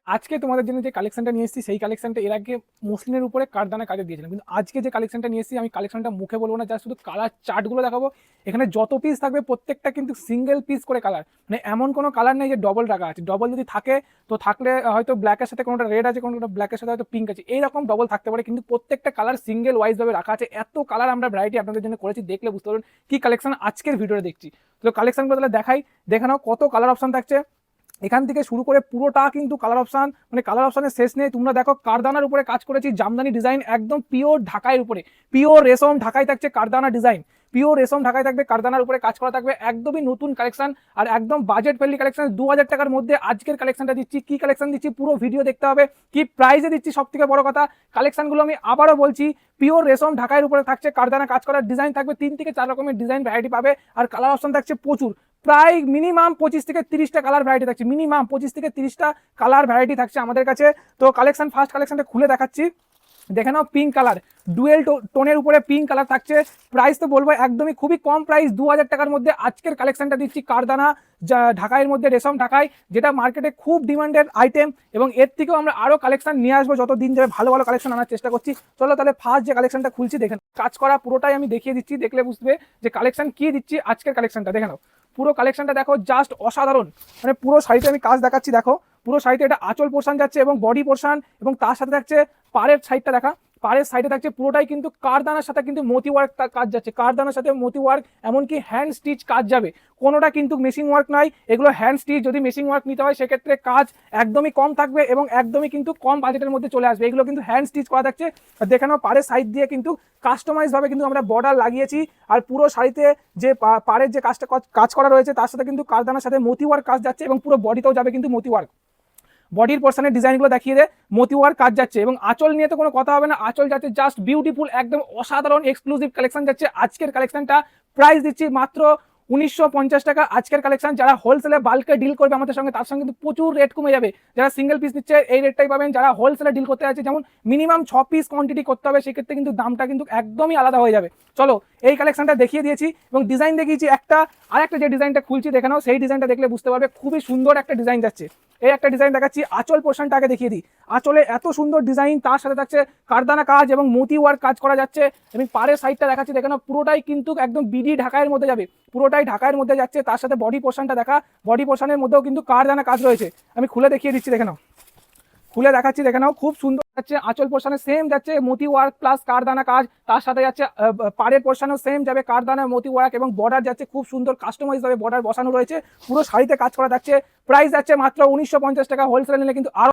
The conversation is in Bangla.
আজকে তোমাদের জন্য যে কালেকশনটা নিয়ে এসেছি সেই কালেকশনটা এর আগে মসলিনের উপরে কারদানা কাজে দিয়েছিলাম, কিন্তু আজকে যে কালেকশনটা নিয়ে এসেছি আমি কালেকশনটা মুখে বলবো না, জাস্ট শুধু কালার চার্টগুলো দেখাবো। এখানে যত পিস থাকবে প্রত্যেকটা কিন্তু সিঙ্গেল পিস করে কালার, মানে এমন কোনো কালার নেই যে ডবল রাখা আছে। ডবল যদি থাকে তো থাকলে হয়তো ব্ল্যাকের সাথে কোনোটা রেড আছে, কোনোটা ব্ল্যাকের সাথে হয়তো পিঙ্ক আছে, এইরকম ডবল থাকতে পারে, কিন্তু প্রত্যেকটা কালার সিঙ্গেল ওয়াইজ ভাবে রাখা আছে। এত কালার আমরা ভ্যারাইটি আপনাদের জন্য করেছি, দেখলে বুঝতে পারবেন কি কালেকশন আজকের ভিডিওতে দেখছি। তো কালেকশনগুলো তাহলে দেখাই, দেখে নাও কত কালার অপশন থাকছে। এখান থেকে শুরু করে পুরোটা কিন্তু কালার অপশন, মানে কালার অপশনের শেষ নেই। তোমরা দেখো কারদানার উপরে কাজ করেছি, জামদানি ডিজাইন, একদম পিওর ঢাকাইয়ের উপরে, পিওর রেশম ঢাকাই থাকছে কারদানা ডিজাইন, পিওর রেশম ঢাকাই থাকবে, কারদানার উপরে কাজ করা থাকবে, একদমই নতুন কালেকশন আর একদম বাজেট ফ্রেন্ডলি কালেকশন। 2000 টাকার মধ্যে আজকের কালেকশনটা দিচ্ছি। কি কালেকশন দিচ্ছি পুরো ভিডিও দেখতে হবে, কি প্রাইসে দিচ্ছি সব থেকে বড় কথা। কালেকশনগুলো আমি আবারও বলছি, পিওর রেশম ঢাকাইয়ের উপরে থাকছে, কারদানা কাজ করার ডিজাইন থাকবে, 3 থেকে 4 রকমের ডিজাইন ভ্যারাইটি পাবে, আর কালার অপশন থাকছে প্রচুর। প্রায় মিনিমাম 25 থেকে 30টা কালার ভ্যারাইটি থাকছে, মিনিমাম 25 থেকে 30টা কালার ভ্যারাইটি থাকছে আমাদের কাছে। তো কালেকশন, ফার্স্ট কালেকশনটা খুলে দেখাচ্ছি, দেখে নাও। পিঙ্ক কালার, ডুয়েল টোনের উপরে পিঙ্ক কালার থাকছে। প্রাইস তো বলবো একদমই খুবই কম প্রাইস, 2000 টাকার মধ্যে আজকের কালেকশনটা দিচ্ছি কারদানা ঢাকাইয়ের মধ্যে, রেশম ঢাকাই, যেটা মার্কেটে খুব ডিমান্ডেড আইটেম, এবং এর থেকেও আমরা আরো কালেকশন নিয়ে আসবো যত দিন যাবে, ভালো ভালো কালেকশন আনার চেষ্টা করছি। চলো তাহলে ফার্স্ট যে কালেকশনটা খুলছি, দেখেন কাজ করা পুরোটাই আমি দেখিয়ে দিচ্ছি, দেখলে বুঝবে যে কালেকশন কি দিচ্ছি। আজকের কালেকশনটা দেখে নাও, পুরো কালেকশনটা দেখো, জাস্ট অসাধারণ। মানে পুরো শাড়িতে আমি কাজ দেখাচ্ছি, দেখো পুরো শাড়িতে এটা আঁচল পোর্শন যাচ্ছে এবং বডি পোর্শন, এবং তার সাথে থাকছে পাড়ের সাইডটা দেখা, পাড়ের সাইডে থাকছে পুরোটাই কিন্তু কারদানার সাথে কিন্তু মতি ওয়ার্ক কাজ যাচ্ছে, কারদানার সাথে মতি ওয়ার্ক, এমনকি হ্যান্ড স্টিচ কাজ যাবে, কোনোটা কিন্তু মেশিং ওয়ার্ক নাই, এগুলো হ্যান্ড স্টিচ। যদি মেশিং ওয়ার্ক নিতে হয় সেক্ষেত্রে কাজ একদমই কম থাকবে এবং একদমই কিন্তু কম বাজেটের মধ্যে চলে আসবে। এগুলো কিন্তু হ্যান্ড স্টিচ করা থাকছে। দেখে নাও পাড়ের সাইড দিয়ে কিন্তু কাস্টমাইজ ভাবে কিন্তু আমরা বর্ডার লাগিয়েছি, আর পুরো শাড়িতে যে পাড়ের যে কাজটা কাজ করা রয়েছে তার সাথে কিন্তু কারদানার সাথে মতি ওয়ার্ক কাজ যাচ্ছে, এবং পুরো বডিতেও যাবে কিন্তু মতি ওয়ার্ক। বডির পোর্শনের ডিজাইনগুলো দেখিয়ে দে, মতি ওয়ার্ক কাজ যাচ্ছে, এবং আঁচল নিয়ে তো কোনো কথা হবে না, আঁচল যাচ্ছে জাস্ট বিউটিফুল, একদম অসাধারণ এক্সক্লুসিভ কালেকশন যাচ্ছে আজকের কালেকশনটা। প্রাইস দিচ্ছি মাত্র 1950 টাকা আজকের কালেকশন। যারা হোলসেলে বাল্কে ডিল করবে আমাদের সঙ্গে, তার সঙ্গে কিন্তু প্রচুর রেট কমে যাবে। যারা সিঙ্গেল পিস নিচ্ছে এই রেটটাই পাবেন, যারা হোলসেলে ডিল করতে আছে, যেমন মিনিমাম 6 পিস কোয়ান্টিটি করতে হবে, সেক্ষেত্রে কিন্তু দামটা কিন্তু একদমই আলাদা হয়ে যাবে। চলো এই কালেকশনটা দেখিয়ে দিয়েছি এবং ডিজাইন দেখিয়েছি একটা, আর একটা যে ডিজাইনটা খুলছি দেখে নাও, সেই ডিজাইনটা দেখলে বুঝতে পারবে, খুবই সুন্দর একটা ডিজাইন যাচ্ছে। এই একটা ডিজাইন দেখাচ্ছি, আঁচল পোর্শনটা আগে দেখিয়ে দিই। আঁচলে এত সুন্দর ডিজাইন, তার সাথে থাকছে কারদানা কাজ এবং মতি ওয়ার্ক কাজ করা যাচ্ছে, এবং পাড়ের সাইডটা দেখাচ্ছি দেখে নাও, পুরোটাই কিন্তু একদম বিডি ঢাকাইয়ের মধ্যে যাবে, পুরোটাই ঢাকাইয়ের মধ্যে যাচ্ছে। তার সাথে বডি পোর্শনটা দেখা, বডি পোর্শনের মধ্যেও কিন্তু কারদানা কাজ রয়েছে। আমি খুলে দেখিয়ে দিচ্ছি, দেখে নাও, খুলে দেখাচ্ছি দেখে নাও, খুব সুন্দর যাচ্ছে। আঁচল পোর্শনে সেম যাচ্ছে মতি ওয়ার্ক প্লাস কারদানা কাজ, তার সাথে যাচ্ছে পাড়ের পোর্শনেও সেম যাবে কারদানা মতি ওয়ার্ক, এবং বর্ডার যাচ্ছে খুব সুন্দর কাস্টমাইজ ভাবে বর্ডার বসানো রয়েছে, পুরো শাড়িতে কাজ করা যাচ্ছে। প্রাইস যাচ্ছে মাত্র 1950 টাকা, হোলসেল নিলে কিন্তু আরো